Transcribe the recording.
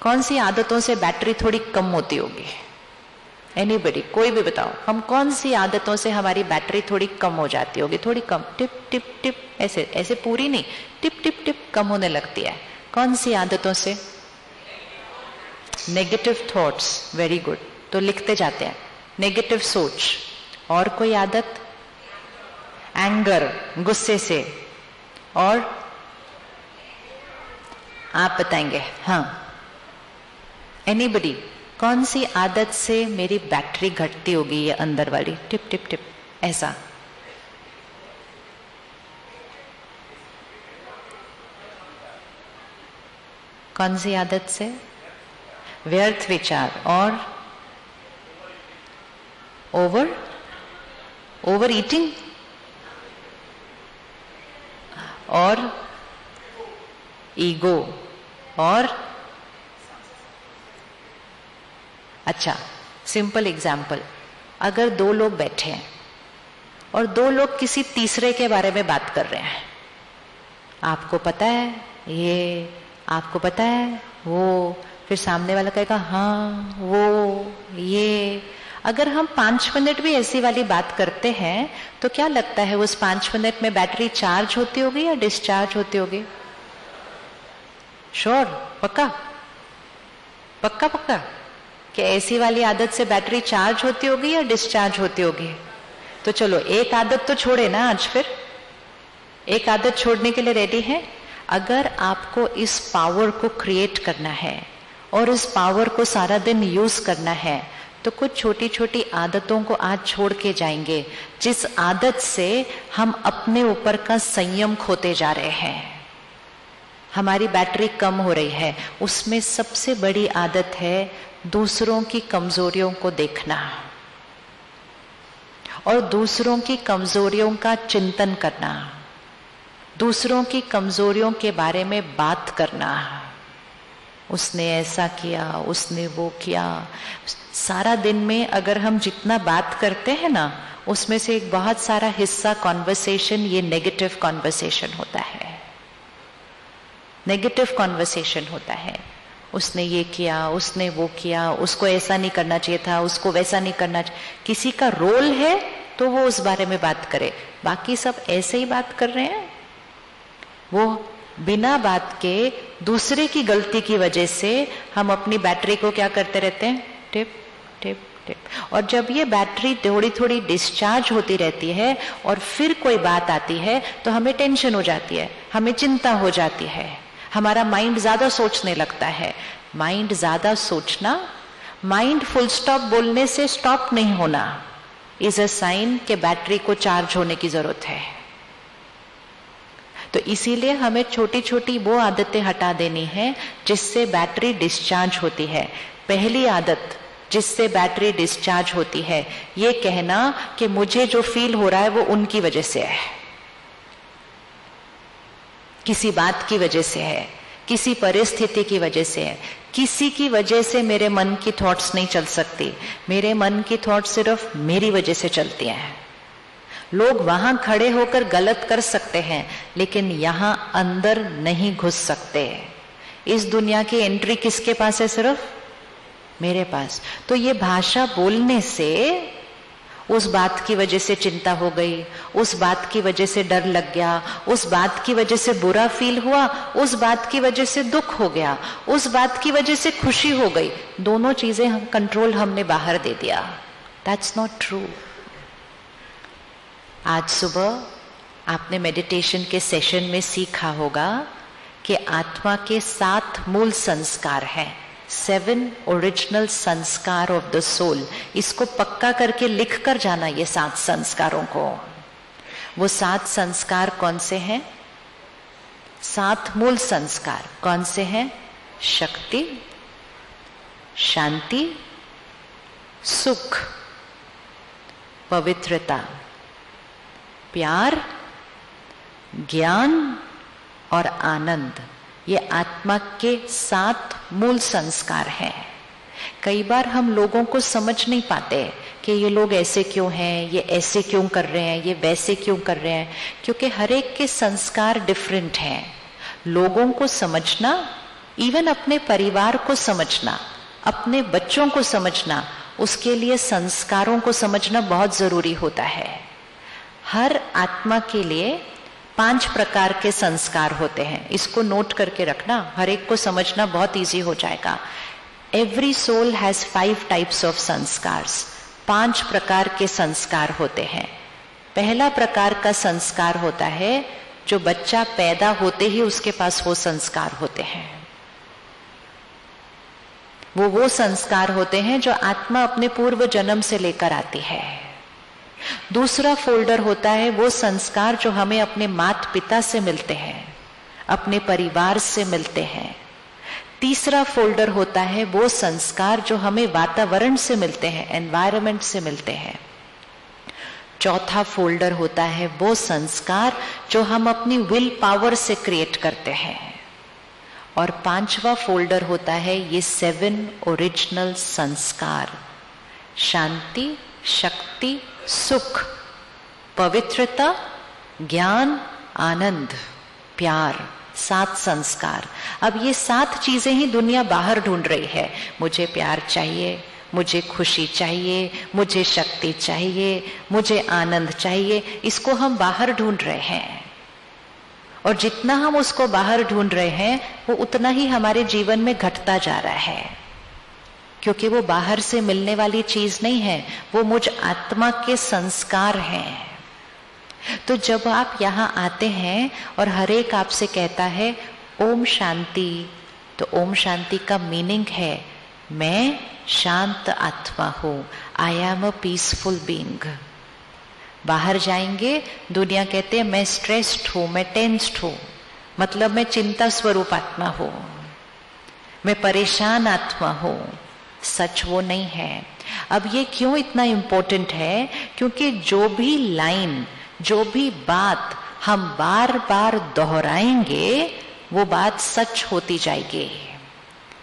कौन सी आदतों से बैटरी थोड़ी कम होती होगी? एनीबडी, कोई भी बताओ, हम कौन सी आदतों से हमारी बैटरी थोड़ी कम हो जाती होगी? थोड़ी कम, टिप टिप टिप, ऐसे ऐसे पूरी नहीं, टिप टिप टिप कम होने लगती है। कौन सी आदतों से? Negative thoughts. वेरी गुड, तो लिखते जाते हैं, नेगेटिव सोच। और कोई आदत? एंगर, गुस्से से। और आप बताएंगे? हाँ, एनीबडी, कौन सी आदत से मेरी बैटरी घटती होगी? ये अंदर वाली टिप टिप टिप ऐसा। कौन सी आदत से? व्यर्थ विचार। और ओवर ईटिंग। और ईगो। और अच्छा, सिंपल एग्जाम्पल, अगर दो लोग बैठे हैं और दो लोग किसी तीसरे के बारे में बात कर रहे हैं, आपको पता है ये, आपको पता है वो, फिर सामने वाला कहेगा हाँ वो ये। अगर हम 5 मिनट भी ऐसी वाली बात करते हैं तो क्या लगता है उस 5 मिनट में बैटरी चार्ज होती होगी या डिस्चार्ज होती होगी? श्योर? पक्का पक्का पक्का कि ऐसी वाली आदत से बैटरी चार्ज होती होगी या डिस्चार्ज होती होगी? तो चलो एक आदत तो छोड़े ना आज, फिर एक आदत छोड़ने के लिए रेडी है? अगर आपको इस पावर को क्रिएट करना है और इस पावर को सारा दिन यूज करना है तो कुछ छोटी छोटी आदतों को आज छोड़ के जाएंगे, जिस आदत से हम अपने ऊपर का संयम खोते जा रहे हैं, हमारी बैटरी कम हो रही है। उसमें सबसे बड़ी आदत है दूसरों की कमजोरियों को देखना और दूसरों की कमजोरियों का चिंतन करना, दूसरों की कमजोरियों के बारे में बात करना। उसने ऐसा किया, उसने वो किया। सारा दिन में अगर हम जितना बात करते हैं ना, उसमें से एक बहुत सारा हिस्सा कॉन्वर्सेशन ये नेगेटिव कॉन्वर्सेशन होता है। नेगेटिव कॉन्वर्सेशन होता है। उसने ये किया, उसने वो किया, उसको ऐसा नहीं करना चाहिए था, उसको वैसा नहीं करना चाहिए। किसी का रोल है तो वो उस बारे में बात करे, बाकी सब ऐसे ही बात कर रहे हैं। वो बिना बात के दूसरे की गलती की वजह से हम अपनी बैटरी को क्या करते रहते हैं? Tip tip tip. और जब ये बैटरी थोड़ी थोड़ी डिस्चार्ज होती रहती है और फिर कोई बात आती है तो हमें टेंशन हो जाती है, हमें चिंता हो जाती है, हमारा माइंड ज्यादा सोचने लगता है। माइंड ज्यादा सोचना, माइंड फुल स्टॉप बोलने से स्टॉप नहीं होना, इज अ साइन कि बैटरी को चार्ज होने की जरूरत है। तो इसीलिए हमें छोटी छोटी वो आदतें हटा देनी है जिससे बैटरी डिस्चार्ज होती है। पहली आदत जिससे बैटरी डिस्चार्ज होती है, ये कहना कि मुझे जो फील हो रहा है वो उनकी वजह से है, किसी बात की वजह से है, किसी परिस्थिति की वजह से है। किसी की वजह से मेरे मन की थॉट्स नहीं चल सकती, मेरे मन की थॉट्स सिर्फ मेरी वजह से चलती हैं। लोग वहां खड़े होकर गलत कर सकते हैं लेकिन यहां अंदर नहीं घुस सकते। इस दुनिया की एंट्री किसके पास है? सिर्फ मेरे पास। तो ये भाषा बोलने से उस बात की वजह से चिंता हो गई, उस बात की वजह से डर लग गया, उस बात की वजह से बुरा फील हुआ, उस बात की वजह से दुख हो गया, उस बात की वजह से खुशी हो गई, दोनों चीजें हम कंट्रोल हमने बाहर दे दिया। That's not true. आज सुबह आपने मेडिटेशन के सेशन में सीखा होगा कि आत्मा के 7 मूल संस्कार हैं, 7 ओरिजिनल संस्कार ऑफ द सोल। इसको पक्का करके लिख कर जाना ये 7 संस्कारों को। वो 7 संस्कार कौन से हैं? 7 मूल संस्कार कौन से हैं? शक्ति, शांति, सुख, पवित्रता, प्यार, ज्ञान और आनंद। ये आत्मा के 7 मूल संस्कार हैं। कई बार हम लोगों को समझ नहीं पाते कि ये लोग ऐसे क्यों हैं, ये ऐसे क्यों कर रहे हैं, ये वैसे क्यों कर रहे हैं, क्योंकि हर एक के संस्कार डिफरेंट हैं। लोगों को समझना इवन अपने परिवार को समझना, अपने बच्चों को समझना, उसके लिए संस्कारों को समझना बहुत जरूरी होता है। हर आत्मा के लिए 5 प्रकार के संस्कार होते हैं, इसको नोट करके रखना, हर एक को समझना बहुत इजी हो जाएगा। Every soul has 5 types of संस्कार्स, 5 प्रकार के संस्कार होते हैं। पहला प्रकार का संस्कार होता है जो बच्चा पैदा होते ही उसके पास वो संस्कार होते हैं। वो संस्कार होते हैं जो आत्मा अपने पूर्व जन्म से लेकर आती है। दूसरा फोल्डर होता है वो संस्कार जो हमें अपने माता पिता से मिलते हैं, अपने परिवार से मिलते हैं। तीसरा फोल्डर होता है वो संस्कार जो हमें वातावरण से मिलते हैं, एनवायरनमेंट से मिलते हैं। चौथा फोल्डर होता है वो संस्कार जो हम अपनी विल पावर से क्रिएट करते हैं। और 5वां फोल्डर होता है ये 7 ओरिजिनल संस्कार, शांति, शक्ति, सुख, पवित्रता, ज्ञान, आनंद, प्यार, 7 संस्कार। अब ये 7 चीजें ही दुनिया बाहर ढूंढ रही है। मुझे प्यार चाहिए, मुझे खुशी चाहिए, मुझे शक्ति चाहिए, मुझे आनंद चाहिए, इसको हम बाहर ढूंढ रहे हैं। और जितना हम उसको बाहर ढूंढ रहे हैं वो उतना ही हमारे जीवन में घटता जा रहा है, क्योंकि वो बाहर से मिलने वाली चीज नहीं है, वो मुझ आत्मा के संस्कार हैं। तो जब आप यहाँ आते हैं और हर एक आपसे कहता है ओम शांति, तो ओम शांति का मीनिंग है मैं शांत आत्मा हूं, I am a peaceful being. बाहर जाएंगे, दुनिया कहते हैं मैं स्ट्रेस्ड हूं, मैं टेंस्ड हूं, मतलब मैं चिंता स्वरूप आत्मा हूं, मैं परेशान आत्मा हूं। सच वो नहीं है। अब ये क्यों इतना इंपॉर्टेंट है? क्योंकि जो भी लाइन, जो भी बात हम बार बार दोहराएंगे वो बात सच होती जाएगी।